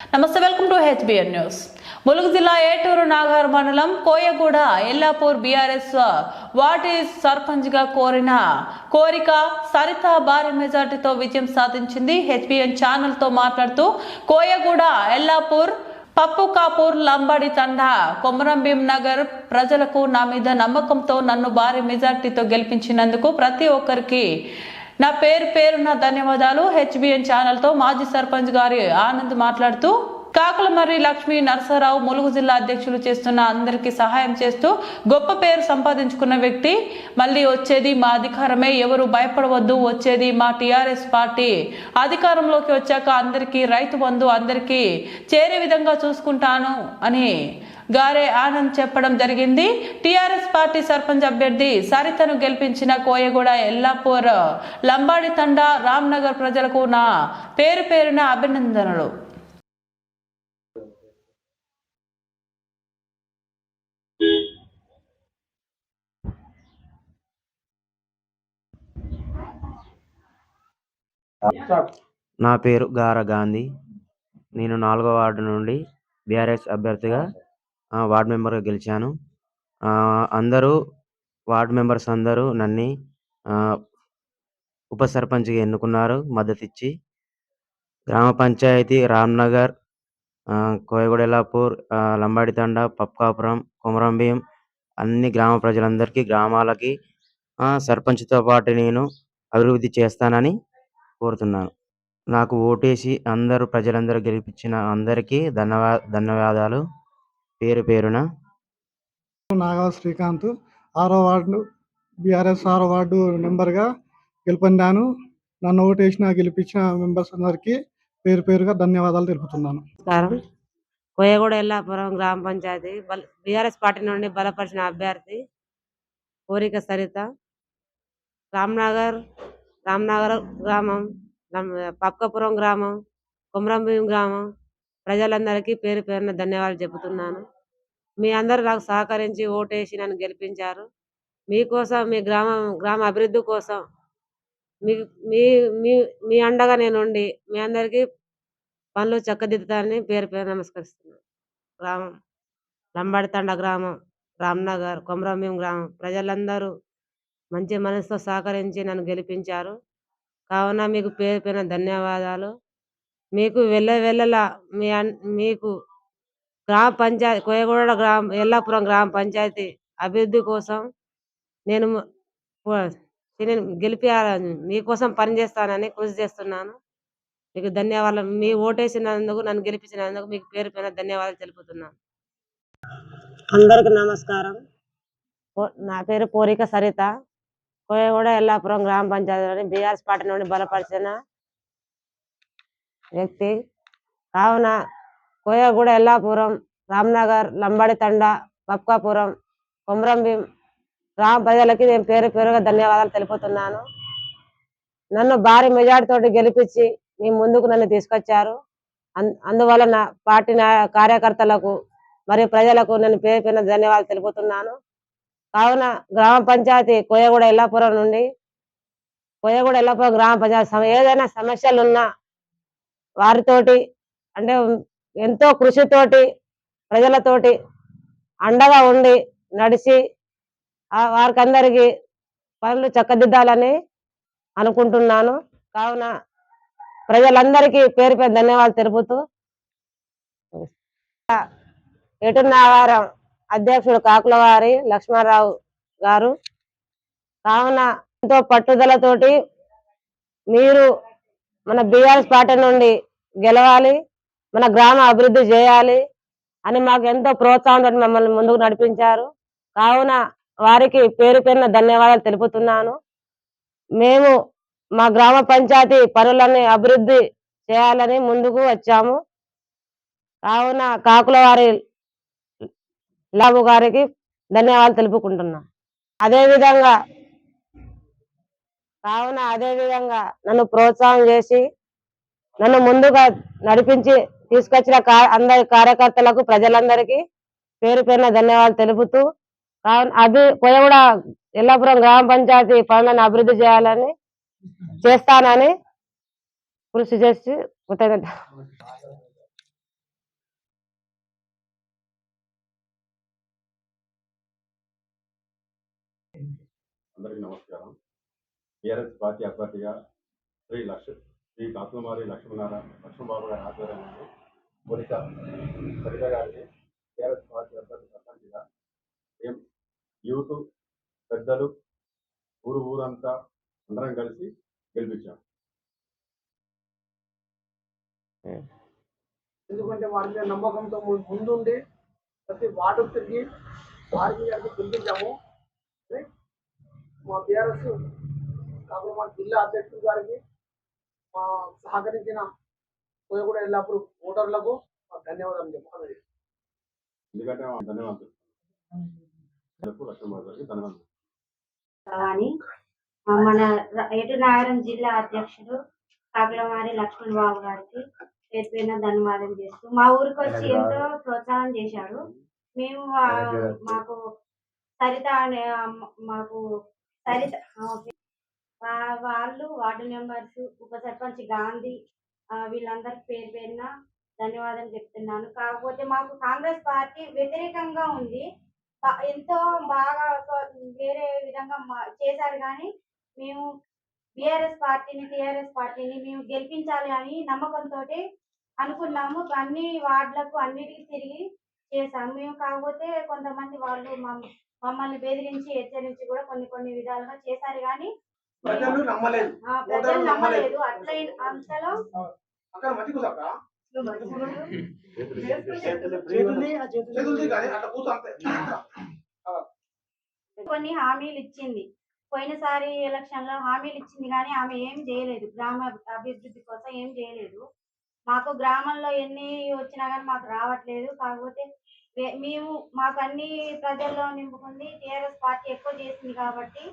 నమస్తే, welcome to HBN news. Mulugu జిల్లా ఏటూరు నాగర్ మండలం కోయగూడ ఎల్లాపూర్ బీఆర్ఎస్ వార్డు సర్పంచ్ గా కోరిక సరిత భారీ మెజార్టీతో విజయం సాధించింది. హెచ్బిఎన్ ఛానల్ తో మాట్లాడుతూ కోయగూడ ఎల్లాపూర్ పప్పుకాపూర్ లంబాడి తండా కొమరంభీం నగర్ ప్రజలకు నా మీద నమ్మకంతో నన్ను భారీ మెజార్టీతో గెలిపించినందుకు ప్రతి ఒక్కరికి నా పేరున ధన్యవాదాలు. హెచ్బిఎన్ ఛానల్ తో మాజీ సర్పంచ్ గారి ఆనంద్ మాట్లాడుతూ కాకులమర్రి లక్ష్మీ నరసరావు ములుగు జిల్లా అధ్యక్షులు చేస్తున్న అందరికీ సహాయం చేస్తూ గొప్ప పేరు సంపాదించుకున్న వ్యక్తి. మళ్ళీ వచ్చేది మా అధికారమే, ఎవరు భయపడవద్దు, వచ్చేది మా టిఆర్ఎస్ పార్టీ అధికారంలోకి వచ్చాక అందరికీ రైతు బంధు అందరికీ చేరే విధంగా చూసుకుంటాను అని గారే ఆనంద్ చెప్పడం జరిగింది. టిఆర్ఎస్ పార్టీ సర్పంచ్ అభ్యర్థి సరితను గెలిపించిన కోయగూడ ఎల్లాపూర్ లంబాడి తండా రామ్నగర్ ప్రజలకు నా పేరున అభినందనలు. నా పేరు గార గాంధీ. నేను 4వ వార్డు నుండి బీఆర్ఎస్ అభ్యర్థిగా వార్డు మెంబర్గా గెలిచాను. అందరూ వార్డు మెంబర్స్ అందరూ నన్ను ఉప సర్పంచ్గా ఎన్నుకున్నారు మద్దతిచ్చి. గ్రామ పంచాయతీ రామ్నగర్, కోయగూడ ఎల్లాపూర్, లంబాడి తండా, పప్కాపురం, కొమరంభీం అన్ని గ్రామ ప్రజలందరికీ గ్రామాలకి సర్పంచ్తో పాటు నేను అభివృద్ధి చేస్తానని కోరుతున్నాను. నాకు ఓటేసి ప్రజలందరూ గెలిపించిన అందరికీ ధన్యవాదాలు పేరున. నాగా శ్రీకాంత్ 6వ వార్డు బీఆర్ఎస్ 6వ వార్డు మెంబర్గా గెలుపొందాను. నన్ను ఓటేసిన గెలిపించిన మెంబర్స్ అందరికీ పేరుగా ధన్యవాదాలు తెలుపుతున్నాను. నమస్కారం. కోయగూడ ఎల్లాపురం గ్రామ పంచాయతీ బీఆర్ఎస్ పార్టీ నుండి బలపరిచిన అభ్యర్థి కోరిక సరిత. రామ్నగర్ గ్రామం, పక్కపురం గ్రామం, కొమరంభీం గ్రామం ప్రజలందరికీ పేరున ధన్యవాదాలు చెబుతున్నాను. మీ అందరూ నాకు సహకరించి ఓటేసి నన్ను గెలిపించారు. మీకోసం, మీ గ్రామ అభివృద్ధి కోసం మీ అండగా నేను ఉండి మీ అందరికీ పనులు చక్కదిద్దుతానని పేరు నమస్కరిస్తున్నాను. గ్రామం లంబాడి తండ గ్రామం, రామ్నగర్, కొమరంభీం గ్రామం ప్రజలందరూ మంచి మనసుతో సహకరించి నన్ను గెలిపించారు. కావున మీకు పేరున ధన్యవాదాలు. మీకు వెళ్ళలా మీకు గ్రామ పంచాయతీ కోయగూడ ఎల్లాపురం గ్రామ పంచాయతీ అభివృద్ధి కోసం నేను గెలిపించాలని మీకోసం పనిచేస్తానని కృషి చేస్తున్నాను. మీకు ధన్యవాదాలు. మీ ఓటేసినందుకు, నన్ను గెలిపించినందుకు మీకు పేరున ధన్యవాదాలు తెలుపుతున్నాను. అందరికి నమస్కారం. నా పేరు కోరిక సరిత. కోయగూడ ఎల్లాపురం గ్రామ పంచాయతీలోని బీఆర్ఎస్ పార్టీ నుండి బలపరిచిన వ్యక్తి. కావున కోయగూడ ఎల్లాపురం, రామ్నగర్, లంబాడి తండా, పప్కాపురం, కొమరంభీం గ్రామ ప్రజలకి నేను పేరుగా ధన్యవాదాలు తెలుపుతున్నాను. నన్ను భారీ మెజార్టీతోటి గెలిపించి మీ ముందుకు నన్ను తీసుకొచ్చారు. అందువల్ల నా పార్టీ కార్యకర్తలకు మరియు ప్రజలకు నేను పేరున ధన్యవాదాలు తెలుపుతున్నాను. కావున గ్రామ పంచాయతీ కోయగూడ ఎల్లాపురం నుండి గ్రామ పంచాయతీ ఏదైనా సమస్యలు ఉన్నా వారితోటి అంటే ఎంతో కృషితోటి ప్రజలతోటి అండగా ఉండి నడిచి వారికి అందరికీ పనులు చక్కదిద్దాలని అనుకుంటున్నాను. కావున ప్రజలందరికీ పేరుపై ధన్యవాదాలు తెలుపుతూ ఏటూరు నాగారం అధ్యక్షుడు కాకులవారి లక్ష్మణరావు గారు. కావున ఎంతో పట్టుదలతోటి మీరు మన బీఆర్ఎస్ పార్టీ నుండి గెలవాలి, మన గ్రామ అభివృద్ధి చేయాలి అని మాకు ఎంతో ప్రోత్సాహంతో మమ్మల్ని ముందుకు నడిపించారు. కావున వారికి పేరున ధన్యవాదాలు తెలుపుతున్నాను. మేము మా గ్రామ పంచాయతీ పనులన్నీ అభివృద్ధి చేయాలని ముందుకు వచ్చాము. కావున కాకులవారి లాబు గారికి ధన్యవాదాలు తెలుపుకుంటున్నా. అదేవిధంగా నన్ను ప్రోత్సాహం చేసి నన్ను ముందుగా నడిపించి తీసుకొచ్చిన అందరి కార్యకర్తలకు ప్రజలందరికీ పేరున ధన్యవాదాలు తెలుపుతూ కోయగూడ ఎల్లాపురం గ్రామ పంచాయతీ పనులను అభివృద్ధి చేస్తానని కృషి చేసి అందరికీ నమస్కారం. టీఆర్ఎస్ పార్టీ అభ్యర్థిగా శ్రీ కాకులమారి లక్ష్మణబాబు గారి ఆధ్వర్యంలో కోరిక సరిత గారిని టీఆర్ఎస్ పార్టీ అభ్యర్థి సర్పంచ్గా మేము యూత్ పెద్దలు ఊరంతా అందరం కలిసి గెలిపించాం. ఎందుకంటే వారి మీద నమ్మకంతో ముందుండి ప్రతి వార్డు తిరిగి వారికి గెలిపించాము. మా బీఆర్ఎస్ కాకుండా జిల్లా అధ్యక్షుడు గారికి మా సహకరించిన కోయగూడ ఎల్లాపూర్ ఓటర్లకు ధన్యవాదాలు చెప్పుకోవాలి. ఎందుకంటే ధన్యవాదాలు లక్ష్మణబాబు గారికి ధన్యవాదాలు. అని మన ఎటునాగరం జిల్లా అధ్యక్షుడు కాకులమారి లక్ష్మణబాబు గారికి పేరుపైన ధన్యవాదం చేస్తూ మా ఊరికి వచ్చి ఎంతో ప్రోత్సాహం చేశాడు. మేము మాకు సరిత అనే మాకు సరిత వాళ్ళు వార్డు మెంబర్స్ ఉప సర్పంచ్ గాంధీ వీళ్ళందరికి పేరుపైన ధన్యవాదాలు చెప్తున్నాను. కాకపోతే మాకు కాంగ్రెస్ పార్టీ వ్యతిరేకంగా ఉంది, ఎంతో బాగా వేరే విధంగా చేశారు. కానీ మేము టీఆర్ఎస్ పార్టీని మేము గెలిపించాలి అని నమ్మకంతో అనుకున్నాము. అన్ని వార్డులకు అన్నిటికీ తిరిగి చేశాము మేము. కాకపోతే కొంతమంది వాళ్ళు మమ్మల్ని బెదిరించి హెచ్చరించి కూడా కొన్ని విధాలుగా చేశారు. కానీ ప్రజలు నమ్మలేదు. అట్లా అంతలో కొన్ని హామీలు ఇచ్చింది. పోయినసారి ఎలక్షన్ లో హామీలు ఇచ్చింది కానీ ఆమె ఏం చేయలేదు, గ్రామ అభివృద్ధి కోసం ఏం చేయలేదు. మాకు గ్రామంలో ఎన్ని వచ్చినా కానీ మాకు రావట్లేదు. కాకపోతే మాకు అన్ని ప్రజల్లో నింపుకుంది టీఆర్ఎస్ పార్టీ ఎక్కువ చేసింది కాబట్టి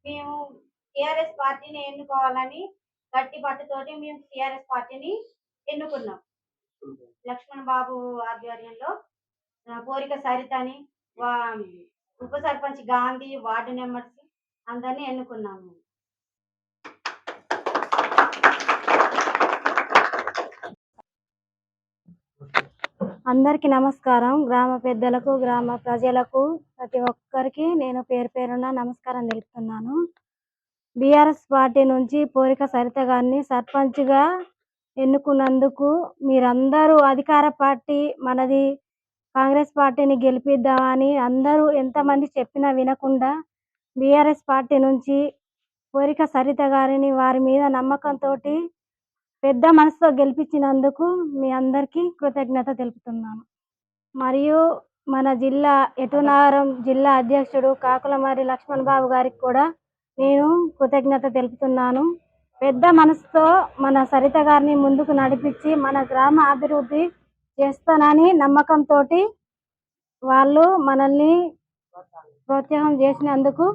మేము టీఆర్ఎస్ పార్టీని ఎన్నుకోవాలని గట్టి పట్టుతోటి మేము టీఆర్ఎస్ పార్టీని ఎన్నుకున్నాం. లక్ష్మణ్ బాబు ఆధ్వర్యంలో కోరిక సరితని ఉప సర్పంచ్ గాంధీ వార్డు మెంబర్స్ అందరినీ ఎన్నుకున్నాము. అందరికీ నమస్కారం. గ్రామ పెద్దలకు గ్రామ ప్రజలకు ప్రతి ఒక్కరికి నేను పేరున నమస్కారం తెలుపుతున్నాను. బీఆర్ఎస్ పార్టీ నుంచి పోరిక సరిత గారిని సర్పంచ్గా ఎన్నుకున్నందుకు మీరందరూ అధికార పార్టీ మనది కాంగ్రెస్ పార్టీని గెలిపిద్దామని అందరూ ఎంతమంది చెప్పినా వినకుండా బీఆర్ఎస్ పార్టీ నుంచి పోరిక సరిత గారిని వారి మీద నమ్మకంతో పెద్ద మనసుతో గెలిపించినందుకు మీ అందరికీ కృతజ్ఞత తెలుపుతున్నాను. మరియు మన జిల్లా ఎటునాగరం జిల్లా అధ్యక్షుడు కాకులమారి లక్ష్మణబాబు గారికి కూడా నేను కృతజ్ఞత తెలుపుతున్నాను. పెద్ద మనసుతో మన సరిత గారిని ముందుకు నడిపించి మన గ్రామ అభివృద్ధి చేస్తానని నమ్మకంతో వాళ్ళు మనల్ని ప్రోత్సాహం చేసినందుకు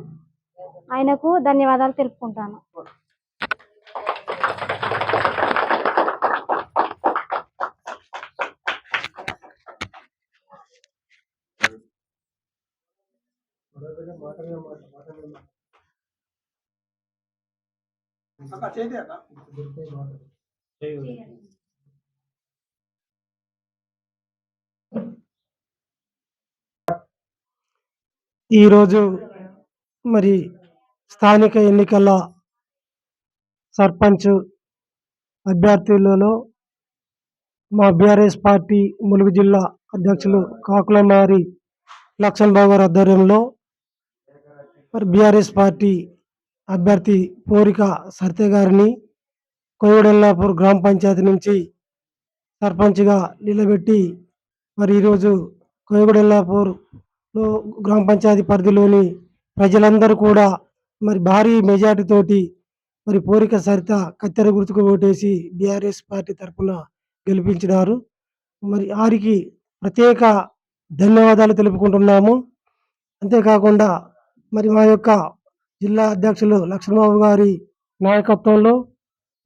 ఆయనకు ధన్యవాదాలు తెలుపుకుంటాను. ఈరోజు మరి స్థానిక ఎన్నికల సర్పంచ్ అభ్యర్థులలో మా బీఆర్ఎస్ పార్టీ ములుగు జిల్లా అధ్యక్షులు కాకులమారి లక్ష్మణబాబు గారి ఆధ్వర్యంలో మరి బీఆర్ఎస్ పార్టీ అభ్యర్థి పోరిక సరిత గారిని కోయగూడెల్లాపూర్ గ్రామ పంచాయతీ నుంచి సర్పంచ్గా నిలబెట్టి మరి ఈరోజు కోయగూడెల్లాపూర్లో గ్రామ పంచాయతీ పరిధిలోని ప్రజలందరూ కూడా మరి భారీ మెజార్టీతోటి మరి పోరిక సరిత కత్తెర గుర్తుకు ఓటేసి బీఆర్ఎస్ పార్టీ తరఫున గెలిపించినారు. మరి వారికి ప్రత్యేక ధన్యవాదాలు తెలుపుకుంటున్నాము. అంతేకాకుండా మరి మా యొక్క జిల్లా అధ్యక్షులు లక్ష్మణబాబు గారి నాయకత్వంలో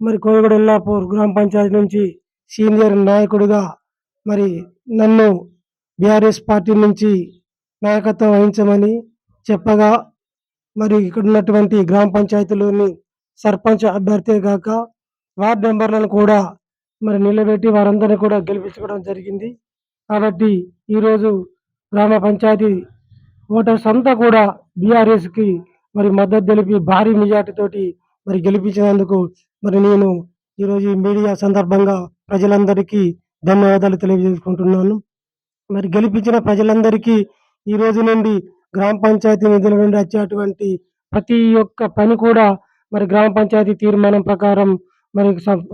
మరి కోయగూడెల్లాపూర్ గ్రామ పంచాయతీ నుంచి సీనియర్ నాయకుడిగా మరి నన్ను బీఆర్ఎస్ పార్టీ నుంచి నాయకత్వం వహించమని చెప్పగా మరి ఇక్కడ ఉన్నటువంటి గ్రామ పంచాయతీలోని సర్పంచ్ అభ్యర్థే కాక వార్డు మెంబర్లను కూడా మరి నిలబెట్టి వారందరినీ కూడా గెలిపించుకోవడం జరిగింది. కాబట్టి ఈరోజు గ్రామ పంచాయతీ ఓటర్స్ అంతా కూడా బీఆర్ఎస్కి మరి మద్దతు తెలిపి భారీ మెజార్టీ తోటి మరి గెలిపించినందుకు మరి నేను ఈరోజు ఈ మీడియా సందర్భంగా ప్రజలందరికీ ధన్యవాదాలు తెలియజేసుకుంటున్నాను. మరి గెలిపించిన ప్రజలందరికీ ఈ రోజు నుండి గ్రామ పంచాయతీ నిధుల నుండి వచ్చేటువంటి ప్రతి ఒక్క పని కూడా మరి గ్రామ పంచాయతీ తీర్మానం ప్రకారం మరి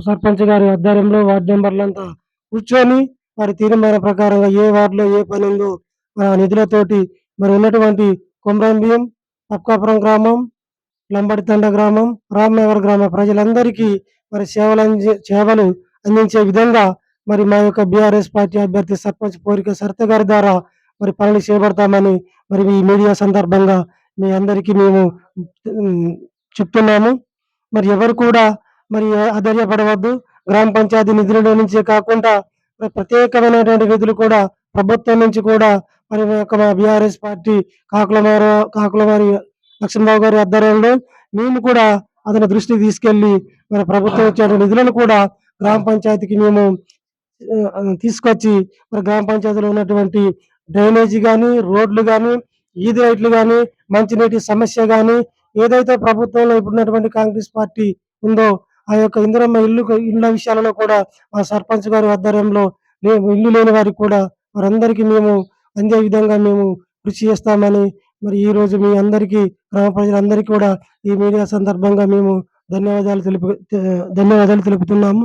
సర్పంచ్ గారి ఆధ్వర్యంలో వార్డు మెంబర్లంతా కూర్చొని మరి తీర్మానం ప్రకారంగా ఏ వార్డులో ఏ పని ఉందో ఆ నిధులతోటి మరి ఉన్నటువంటి కొమరంభీం, పక్కాపురం గ్రామం, లంబడితండ గ్రామం, రామ్నగర్ గ్రామ ప్రజలందరికీ మరి సేవలు అందించే విధంగా మరి మా యొక్క బీఆర్ఎస్ పార్టీ అభ్యర్థి సర్పంచ్ పోరిక సరిత గారి ద్వారా మరి పనులు చేపడతామని మరి ఈ మీడియా సందర్భంగా మీ అందరికీ మేము చెప్తున్నాము. మరి ఎవరు కూడా మరి అధైర్యపడవద్దు. గ్రామ పంచాయతీ నిధుల నుంచే కాకుండా మరి ప్రత్యేకమైనటువంటి నిధులు కూడా ప్రభుత్వం నుంచి కూడా మరి మా బీఆర్ఎస్ పార్టీ కాకులవారి లక్ష్మణరావు గారి ఆధ్వర్యంలో మేము కూడా అతని దృష్టికి తీసుకెళ్లి మరి ప్రభుత్వం ఇచ్చే నిధులను కూడా గ్రామ పంచాయతీకి మేము తీసుకొచ్చి మరి గ్రామ పంచాయతీలో ఉన్నటువంటి డ్రైనేజీ కానీ, రోడ్లు కానీ, ఈది లైట్లు కానీ, మంచినీటి సమస్య కానీ, ఏదైతే ప్రభుత్వంలో ఇప్పుడున్నటువంటి కాంగ్రెస్ పార్టీ ఉందో ఆ యొక్క ఇందిరమ్మ ఇళ్ళ విషయాలలో కూడా మా సర్పంచ్ గారి ఆధ్వర్యంలో ఇల్లు లేని వారికి కూడా వారందరికీ మేము అందే విధంగా మేము కృషి చేస్తామని మరి ఈ రోజు మీ అందరికీ గ్రామ ప్రజలందరికీ కూడా ఈ మీడియా సందర్భంగా మేము ధన్యవాదాలు తెలుపుతున్నాము.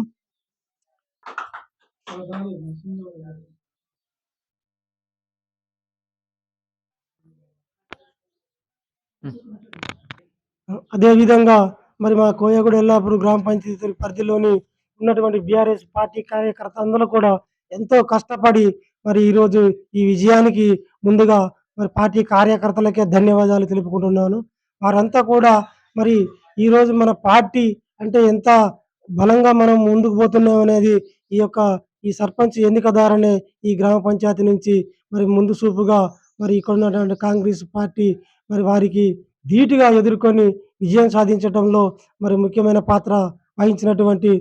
అదే విధంగా మరి మా కోయగూడ ఎల్లాపూర్ గ్రామ పంచాయతీ పరిధిలోని ఉన్నటువంటి బీఆర్ఎస్ పార్టీ కార్యకర్తలందరూ కూడా ఎంతో కష్టపడి మరి ఈరోజు ఈ విజయానికి ముందుగా మరి పార్టీ కార్యకర్తలకే ధన్యవాదాలు తెలుపుకుంటున్నాను. వారంతా కూడా మరి ఈరోజు మన పార్టీ అంటే ఎంత బలంగా మనం ముందుకు పోతున్నాం అనేది ఈ సర్పంచ్ ఎన్నిక ద్వారానే ఈ గ్రామ పంచాయతీ నుంచి మరి ముందు చూపుగా మరి ఇక్కడ ఉన్నటువంటి కాంగ్రెస్ పార్టీ మరి వారికి ధీటుగా ఎదుర్కొని విజయం సాధించడంలో మరి ముఖ్యమైన పాత్ర వహించినటువంటి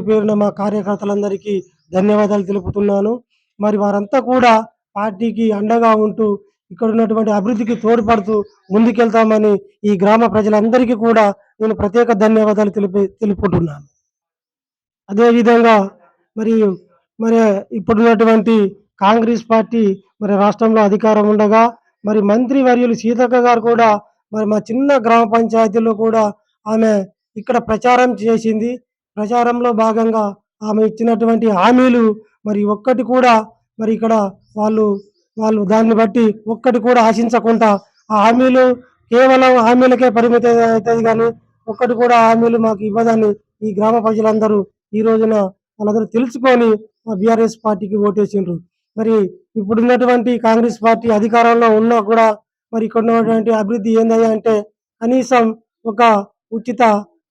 పేరున మా కార్యకర్తలందరికీ ధన్యవాదాలు తెలుపుతున్నాను. మరి వారంతా కూడా పార్టీకి అండగా ఉంటూ ఇక్కడ ఉన్నటువంటి అభివృద్ధికి తోడ్పడుతూ ముందుకెళ్తామని ఈ గ్రామ ప్రజలందరికీ కూడా నేను ప్రత్యేక ధన్యవాదాలు తెలుపుకుంటున్నాను. అదేవిధంగా మరి మరి ఇప్పుడున్నటువంటి కాంగ్రెస్ పార్టీ మరి రాష్ట్రంలో అధికారం ఉండగా మరి మంత్రి వర్యులు సీతక్క గారు కూడా మరి మా చిన్న గ్రామ పంచాయతీలో కూడా ఆమె ఇక్కడ ప్రచారం చేసింది. ప్రచారంలో భాగంగా ఆమె ఇచ్చినటువంటి హామీలు మరి ఒక్కటి కూడా మరి ఇక్కడ వాళ్ళు దాన్ని బట్టి ఒక్కటి కూడా ఆశించకుండా ఆ హామీలు కేవలం హామీలకే పరిమితం అవుతుంది కానీ ఒక్కటి కూడా హామీలు మాకు ఇవ్వదని ఈ గ్రామ ప్రజలందరూ ఈ రోజున వాళ్ళందరూ తెలుసుకొని బీఆర్ఎస్ పార్టీకి ఓటేసిండ్రు. మరి ఇప్పుడున్నటువంటి కాంగ్రెస్ పార్టీ అధికారంలో ఉన్నా కూడా మరి ఇక్కడ ఉన్నటువంటి అభివృద్ధి ఏందయ్యా అంటే కనీసం ఒక ఉచిత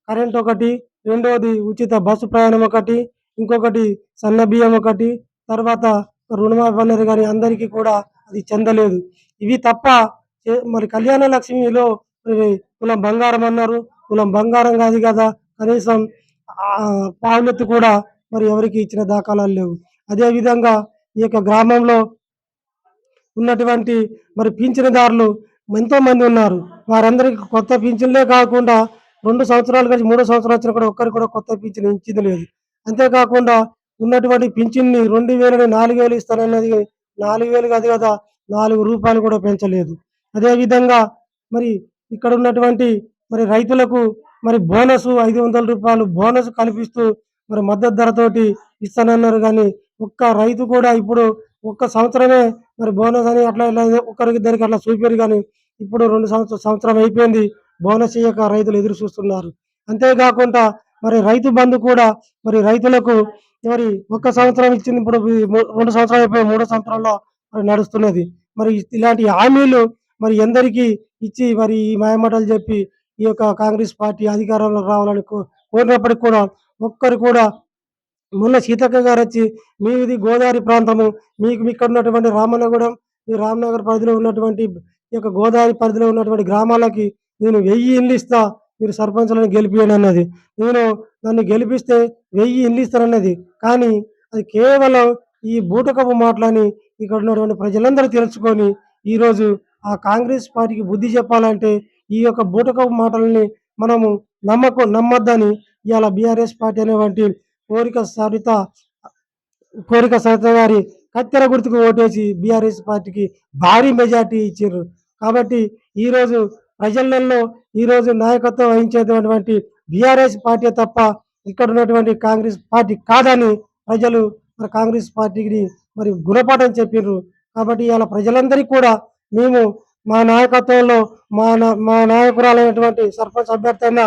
కరెంట్ ఒకటి, రెండోది ఉచిత బస్సు ప్రయాణం ఒకటి, ఇంకొకటి సన్న బియ్యం ఒకటి, తర్వాత రుణమాఫీ అన్నారు కానీ అందరికీ కూడా అది చెందలేదు. ఇవి తప్ప మరి కళ్యాణ లక్ష్మిలో తులం బంగారం అన్నారు. తులం బంగారం కాదు కదా, కనీసం పావులెత్తు కూడా మరి ఎవరికి ఇచ్చిన దాఖలాలు లేవు. అదేవిధంగా ఈ యొక్క గ్రామంలో ఉన్నటువంటి మరి పింఛనుదారులు ఎంతో మంది ఉన్నారు. వారందరికీ కొత్త పింఛన్లే కాకుండా 2 సంవత్సరాలు కలిసి 3 సంవత్సరాలు వచ్చినా కూడా ఒక్కరికి కూడా కొత్త పింఛన్ ఇచ్చింది లేదు. అంతేకాకుండా ఉన్నటువంటి పింఛన్ని 2000 4000 ఇస్తానన్నది 4000 కాదు కదా, 4 రూపాయలు కూడా పెంచలేదు. అదేవిధంగా మరి ఇక్కడ ఉన్నటువంటి మరి రైతులకు మరి బోనస్ 500 రూపాయలు బోనస్ కల్పిస్తూ మరి మద్దతు ధరతోటి ఇస్తానన్నారు కానీ ఒక్క రైతు కూడా ఇప్పుడు ఒక్క సంవత్సరమే మరి బోనస్ అని అట్లా ఇలా ఒక్కరిద్దరికి అట్లా చూపారు కానీ ఇప్పుడు 2 సంవత్సరం అయిపోయింది, బోనస్ ఇయ్యక రైతులు ఎదురు చూస్తున్నారు. అంతేకాకుండా మరి రైతు బంధు కూడా మరి రైతులకు మరి 1 సంవత్సరం ఇచ్చింది, ఇప్పుడు 2 సంవత్సరాలు అయిపోయి 3 సంవత్సరాల్లో మరి నడుస్తున్నది. మరి ఇలాంటి హామీలు మరి ఎందరికీ ఇచ్చి మరి ఈ మాయమాటలు చెప్పి ఈ యొక్క కాంగ్రెస్ పార్టీ అధికారంలో రావాలని కోరినప్పటికి కూడా ఒక్కరు కూడా మొన్న సీతక్క గారు వచ్చి మీది గోదావరి ప్రాంతము, మీకు ఇక్కడ ఉన్నటువంటి రామన్నగూడెం ఈ రామ్నగర్ పరిధిలో ఉన్నటువంటి ఈ యొక్క గోదావరి పరిధిలో ఉన్నటువంటి గ్రామాలకి నేను 1000 ఇండ్లు ఇస్తా, మీరు సర్పంచులను గెలిపియండి అన్నది. నన్ను గెలిపిస్తే 1000 ఇండ్లు ఇస్తానన్నది. కానీ అది కేవలం ఈ బూటకపు మాటలని ఇక్కడ ఉన్నటువంటి ప్రజలందరూ తెలుసుకొని ఈరోజు ఆ కాంగ్రెస్ పార్టీకి బుద్ధి చెప్పాలంటే ఈ యొక్క బూటకపు మాటల్ని మనము నమ్మొద్దని ఇవాళ బీఆర్ఎస్ పార్టీ అనేటువంటి కోరిక సరిత కోరిక సరిత గారి కత్తెర గుర్తుకు ఓటేసి బీఆర్ఎస్ పార్టీకి భారీ మెజార్టీ ఇచ్చారు. కాబట్టి ఈరోజు ప్రజలలో ఈరోజు నాయకత్వం వహించేటటువంటి బీఆర్ఎస్ పార్టీ తప్ప ఇక్కడ ఉన్నటువంటి కాంగ్రెస్ పార్టీ కాదని ప్రజలు మరి కాంగ్రెస్ పార్టీకి మరి గుణపాఠం చెప్పిర్రు. కాబట్టి ఇవాళ ప్రజలందరికీ కూడా మేము మా నాయకత్వంలో మా నాయకురాలైనటువంటి సర్పంచ్ అభ్యర్థి అయిన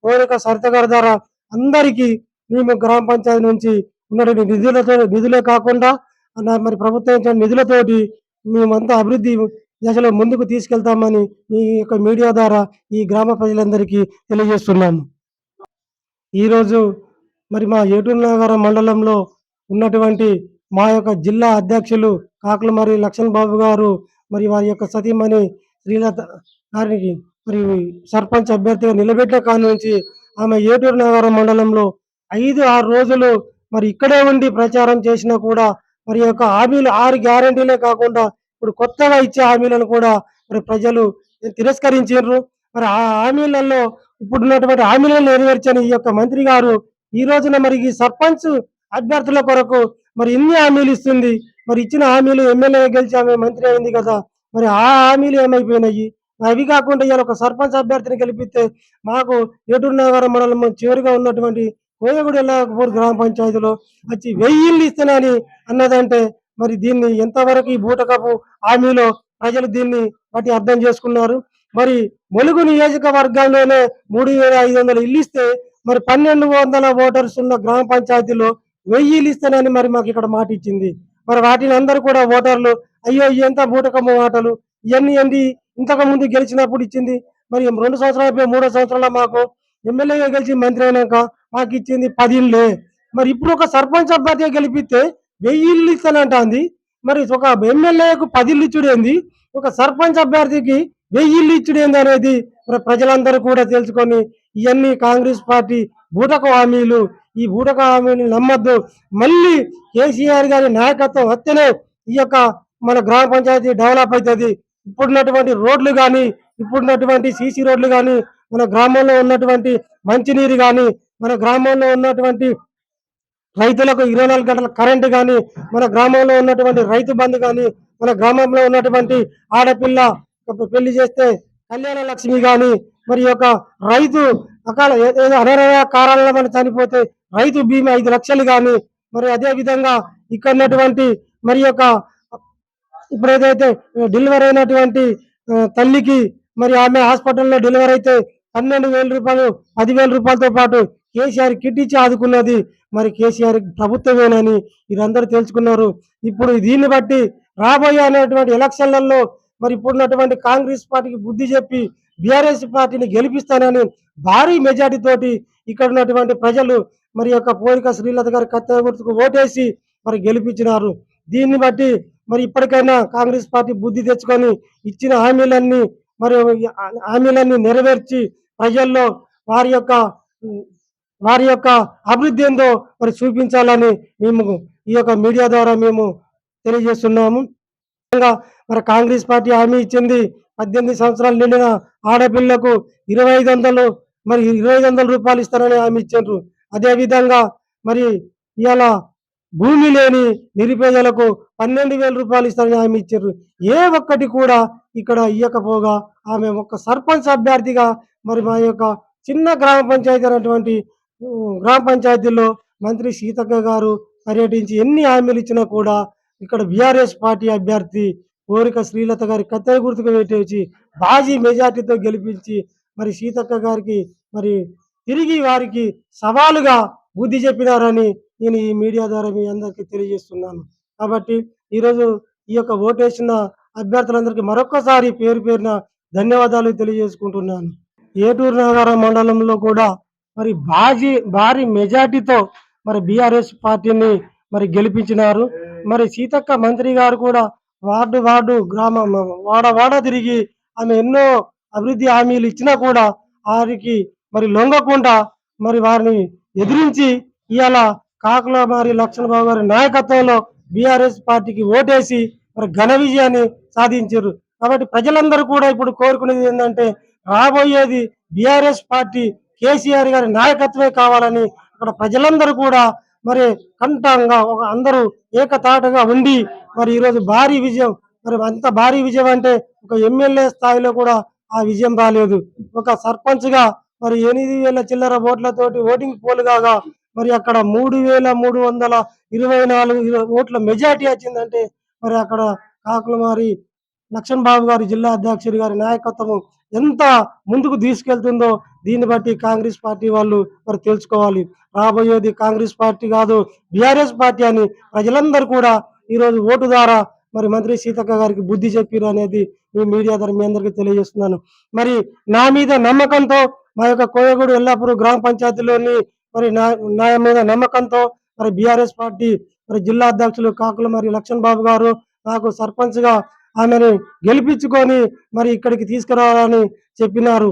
కోరిక సరిత గారి ద్వారా అందరికీ మేము గ్రామ పంచాయతీ నుంచి ఉన్నటువంటి నిధులే కాకుండా మరి ప్రభుత్వం ఇచ్చిన నిధులతోటి మేమంతా అభివృద్ధి దశలో ముందుకు తీసుకెళ్తామని ఈ యొక్క మీడియా ద్వారా ఈ గ్రామ ప్రజలందరికీ తెలియజేస్తున్నాము. ఈరోజు మరి మా ఏటూరు నగరం మండలంలో ఉన్నటువంటి మా యొక్క జిల్లా అధ్యక్షులు కాకులమరి లక్ష్మణ్ బాబు గారు మరి వారి యొక్క సతీమణి శ్రీలత గారికి మరి సర్పంచ్ అభ్యర్థిగా నిలబెట్టిన కాడ నుంచి ఆమె ఏటూరు నగరం మండలంలో 5-6 రోజులు మరి ఇక్కడే ఉండి ప్రచారం చేసినా కూడా మరి యొక్క హామీలు 6 గ్యారెంటీలే కాకుండా ఇప్పుడు కొత్తగా ఇచ్చే హామీలను కూడా మరి ప్రజలు తిరస్కరించారు. మరి ఆ హామీలలో ఇప్పుడున్నటువంటి హామీలను నెరవేర్చని ఈ యొక్క మంత్రి గారు ఈ రోజున మరి ఈ సర్పంచ్ అభ్యర్థుల కొరకు మరి ఇన్ని హామీలు ఇస్తుంది. మరి ఇచ్చిన హామీలు ఎమ్మెల్యే గెలిచి ఆమె మంత్రి అయింది కదా, మరి ఆ హామీలు ఏమైపోయినాయి? అవి కాకుండా ఇవాళ ఒక సర్పంచ్ అభ్యర్థిని గెలిపిస్తే మాకు ఏటూరు నగరం మండలం చివరిగా ఉన్నటువంటి కోయగూడ ఎల్లాపూర్ గ్రామ పంచాయతీలో వచ్చి 1000 ఇళ్ళు ఇస్తానని అన్నదంటే మరి దీన్ని ఎంతవరకు ఈ బూటకపు హామీలో ప్రజలు దీన్ని బట్టి అర్థం చేసుకున్నారు. మరి ములుగు నియోజకవర్గంలోనే 3500 ఇల్లు ఇస్తే మరి 1200 ఓటర్స్ ఉన్న గ్రామ పంచాయతీలో 1000 ఇళ్ళు ఇస్తానని మరి మాకు ఇక్కడ మాట ఇచ్చింది. మరి వాటిని అందరూ కూడా ఓటర్లు అయ్యో ఎంత బూటకపు మాటలు ఇవన్నీ ఏంటి, ఇంతకు ముందు గెలిచినప్పుడు ఇచ్చింది మరి 2 సంవత్సరాలు 3 సంవత్సరాల మాకు ఎమ్మెల్యేగా గెలిచి మంత్రి అయినాక మాకు ఇచ్చింది 10 ఇళ్ళే. మరి ఇప్పుడు ఒక సర్పంచ్ అభ్యర్థిగా గెలిపిస్తే 1000 ఇళ్ళు ఇస్తానంటుంది. మరి ఒక ఎమ్మెల్యేకు 10 ఇళ్ళు ఇచ్చుడేంది, ఒక సర్పంచ్ అభ్యర్థికి 1000 ఇళ్ళు ఇచ్చుడేంది అనేది మరి ప్రజలందరూ కూడా తెలుసుకొని ఇవన్నీ కాంగ్రెస్ పార్టీ బూటక హామీలు, ఈ బూటక హామీలు నమ్మద్దు. మళ్ళీ కేసీఆర్ గారి నాయకత్వం వస్తేనే ఈ యొక్క మన గ్రామ పంచాయతీ డెవలప్ అవుతుంది. ఇప్పుడున్నటువంటి రోడ్లు కానీ, ఇప్పుడున్నటువంటి సీసీ రోడ్లు కానీ, మన గ్రామంలో ఉన్నటువంటి మంచినీరు కానీ, మన గ్రామంలో ఉన్నటువంటి రైతులకు 24 గంటల కరెంటు కానీ, మన గ్రామంలో ఉన్నటువంటి రైతు బంధు కానీ, మన గ్రామంలో ఉన్నటువంటి ఆడపిల్ల పెళ్లి చేస్తే కళ్యాణ లక్ష్మి కానీ, మరి యొక్క రైతు అనారోగ్య కారణాల వల్ల చనిపోతే రైతు బీమా 5 లక్షలు కానీ, మరి అదే విధంగా ఇక్కడ ఉన్నటువంటి మరి యొక్క ఇప్పుడు ఏదైతే డెలివరీ అయినటువంటి తల్లికి మరి ఆమె హాస్పిటల్లో డెలివరీ అయితే 12,000 రూపాయలు 10,000 రూపాయలతో పాటు కేసీఆర్ కిట్ ఇచ్చి ఆదుకున్నది మరి కేసీఆర్ ప్రభుత్వమేనని వీరందరూ తెలుసుకున్నారు. ఇప్పుడు దీన్ని బట్టి రాబోయే అనేటువంటి ఎలక్షన్లలో మరి ఇప్పుడున్నటువంటి కాంగ్రెస్ పార్టీకి బుద్ధి చెప్పి బీఆర్ఎస్ పార్టీని గెలిపిస్తానని భారీ మెజార్టీ తోటి ఇక్కడ ఉన్నటువంటి ప్రజలు మరి యొక్క కోరిక శ్రీలత గారి కత్తెర గుర్తుకు ఓటేసి మరి గెలిపించినారు. దీన్ని బట్టి మరి ఇప్పటికైనా కాంగ్రెస్ పార్టీ బుద్ధి తెచ్చుకొని ఇచ్చిన హామీలన్నీ నెరవేర్చి ప్రజల్లో వారి యొక్క అభివృద్ధి ఏందో మరి చూపించాలని మేము ఈ యొక్క మీడియా ద్వారా మేము తెలియజేస్తున్నాము. మరి కాంగ్రెస్ పార్టీ హామీ ఇచ్చింది 18 సంవత్సరాలు నిండిన ఆడపిల్లకు 2500 మరి 2500 రూపాయలు ఇస్తారని హామీ ఇచ్చారు. అదేవిధంగా మరి ఇవాళ భూమి లేని నిరుపేదలకు 12,000 రూపాయలు ఇస్తారని హామీ ఇచ్చారు. ఏ ఒక్కటి కూడా ఇక్కడ ఇవ్వకపోగా ఆమె ఒక సర్పంచ్ అభ్యర్థిగా మరి మా యొక్క చిన్న గ్రామ పంచాయతీ అనేటువంటి గ్రామ పంచాయతీలో మంత్రి సీతక్క గారు పర్యటించి ఎన్ని హామీలు ఇచ్చినా కూడా ఇక్కడ బీఆర్ఎస్ పార్టీ అభ్యర్థి కోరిక శ్రీలత గారి కత్తెర గుర్తుకు పెట్టేసి బాజీ మెజార్టీతో గెలిపించి మరి సీతక్క గారికి మరి తిరిగి వారికి సవాలుగా బుద్ధి చెప్పినారని నేను ఈ మీడియా ద్వారా మీ అందరికీ తెలియజేస్తున్నాను. కాబట్టి ఈరోజు ఈ యొక్క ఓటేసిన అభ్యర్థులందరికీ మరొక్కసారి పేరు పేరున ధన్యవాదాలు తెలియజేసుకుంటున్నాను. ఏటూరు నగరం మండలంలో కూడా మరి భారీ మెజార్టీతో మరి బీఆర్ఎస్ పార్టీని మరి గెలిపించినారు. మరి సీతక్క మంత్రి గారు కూడా వార్డు వాడ తిరిగి ఆమె ఎన్నో అభివృద్ధి హామీలు ఇచ్చినా కూడా వారికి మరి లొంగకుండా మరి వారిని ఎదిరించి ఇవాళ కాకులమరి లక్ష్మణ్ బాబు గారి నాయకత్వంలో బీఆర్ఎస్ పార్టీకి ఓటేసి మరి ఘన విజయాన్ని సాధించారు. కాబట్టి ప్రజలందరూ కూడా ఇప్పుడు కోరుకునేది ఏంటంటే రాబోయేది బీఆర్ఎస్ పార్టీ కేసీఆర్ గారి నాయకత్వమే కావాలని అక్కడ ప్రజలందరూ కూడా మరి కంఠంగా ఒక అందరూ ఏకతాటగా ఉండి మరి ఈరోజు భారీ విజయం, మరి అంత భారీ విజయం అంటే ఒక ఎమ్మెల్యే స్థాయిలో కూడా ఆ విజయం రాలేదు. ఒక సర్పంచ్ గా మరి 8,000 చిల్లర ఓట్లతోటి ఓటింగ్ పోల్ కాగా మరి అక్కడ 3,324 ఓట్ల మెజార్టీ వచ్చిందంటే మరి అక్కడ కాకులమారి లక్ష్మణ్ బాబు గారి జిల్లా అధ్యక్షుడి గారి నాయకత్వం ఎంత ముందుకు తీసుకెళ్తుందో దీన్ని బట్టి కాంగ్రెస్ పార్టీ వాళ్ళు మరి తెలుసుకోవాలి. రాబోయేది కాంగ్రెస్ పార్టీ కాదు బీఆర్ఎస్ పార్టీ అని ప్రజలందరూ కూడా ఈరోజు ఓటు ద్వారా మరి మంత్రి సీతక్క గారికి బుద్ధి చెప్పిరు అనేది మీ మీడియా ద్వారా మీ అందరికీ తెలియజేస్తున్నాను. మరి నా మీద నమ్మకంతో మా యొక్క కోయగూడు ఎల్లాపూర్ గ్రామ పంచాయతీలోని మరి నా మీద నమ్మకంతో మరి బీఆర్ఎస్ పార్టీ మరి జిల్లా అధ్యక్షులు కాకుల మరి లక్ష్మణ్ బాబు గారు నాకు సర్పంచ్ గా ఆమెను గెలిపించుకొని మరి ఇక్కడికి తీసుకురావాలని చెప్పినారు.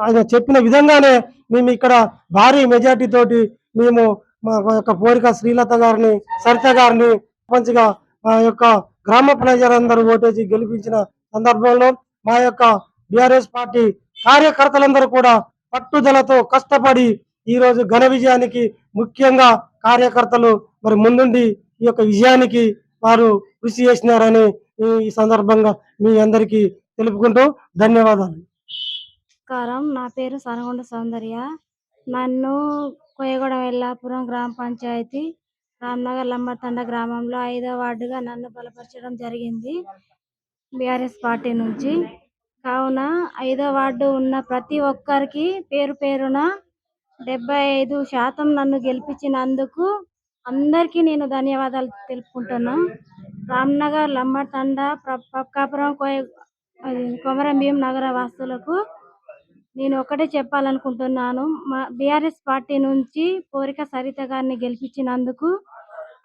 ఆయన చెప్పిన విధంగానే మేము ఇక్కడ భారీ మెజార్టీ తోటి మేము మా యొక్క పోరిక శ్రీలత గారిని, సరిత గారిని సర్పంచ్గా మా యొక్క గ్రామ ప్రజలందరూ ఓటేసి గెలిపించిన సందర్భంలో మా యొక్క బీఆర్ఎస్ పార్టీ కార్యకర్తలందరూ కూడా పట్టుదలతో కష్టపడి ఈ రోజు ఘన విజయానికి ముఖ్యంగా కార్యకర్తలు మరి ముందుండి ఈ యొక్క విజయానికి వారు కృషి చేసినారని ఈ సందర్భంగా మీ అందరికీ తెలుపుకుంటూ ధన్యవాదాలు. నమస్కారం, నా పేరు సనగొండ సౌందర్య. నన్ను కోయగూడెం ఎల్లాపురం గ్రామ పంచాయతీ రామ్నగర్ లంబతండ గ్రామంలో 5వ వార్డుగా నన్ను బలపరచడం జరిగింది బీఆర్ఎస్ పార్టీ నుంచి. కావున 5వ వార్డు ఉన్న ప్రతి ఒక్కరికి పేరు పేరున 75% నన్ను గెలిపించినందుకు అందరికీ నేను ధన్యవాదాలు తెలుపుకుంటున్నా. రామ్నగర్ లంబతండ పక్కాపురం కొమరం భీం నగర వాసులకు నేను ఒకటే చెప్పాలనుకుంటున్నాను. మా బీఆర్ఎస్ పార్టీ నుంచి పోరిక సరిత గారిని గెలిపించినందుకు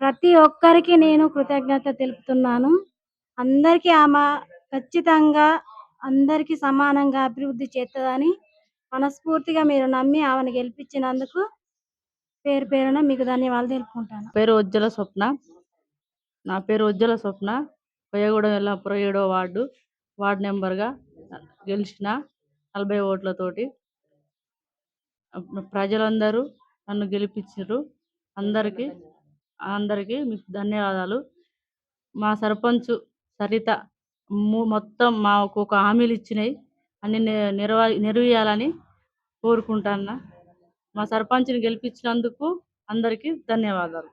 ప్రతి ఒక్కరికి నేను కృతజ్ఞత తెలుపుతున్నాను. అందరికీ ఆమె ఖచ్చితంగా అందరికీ సమానంగా అభివృద్ధి చేస్తుందని మనస్ఫూర్తిగా మీరు నమ్మి ఆమెను గెలిపించినందుకు పేరు పేరున మీకు ధన్యవాదాలు తెలుపుకుంటాను. నా పేరు ఉజ్జల స్వప్న. కొయ్యగూడెం ఎల్లాపురం 7వ వార్డు నెంబర్గా గెలిచిన 40 ఓట్లతోటి. ప్రజలందరూ నన్ను గెలిపించారు. అందరికీ మీకు ధన్యవాదాలు. మా సర్పంచ్ సరిత మొత్తం మాకు ఒక హామీలు ఇచ్చినాయి అన్ని నెరవేయాలని కోరుకుంటున్నా. మా సర్పంచ్ని గెలిపించినందుకు అందరికీ ధన్యవాదాలు.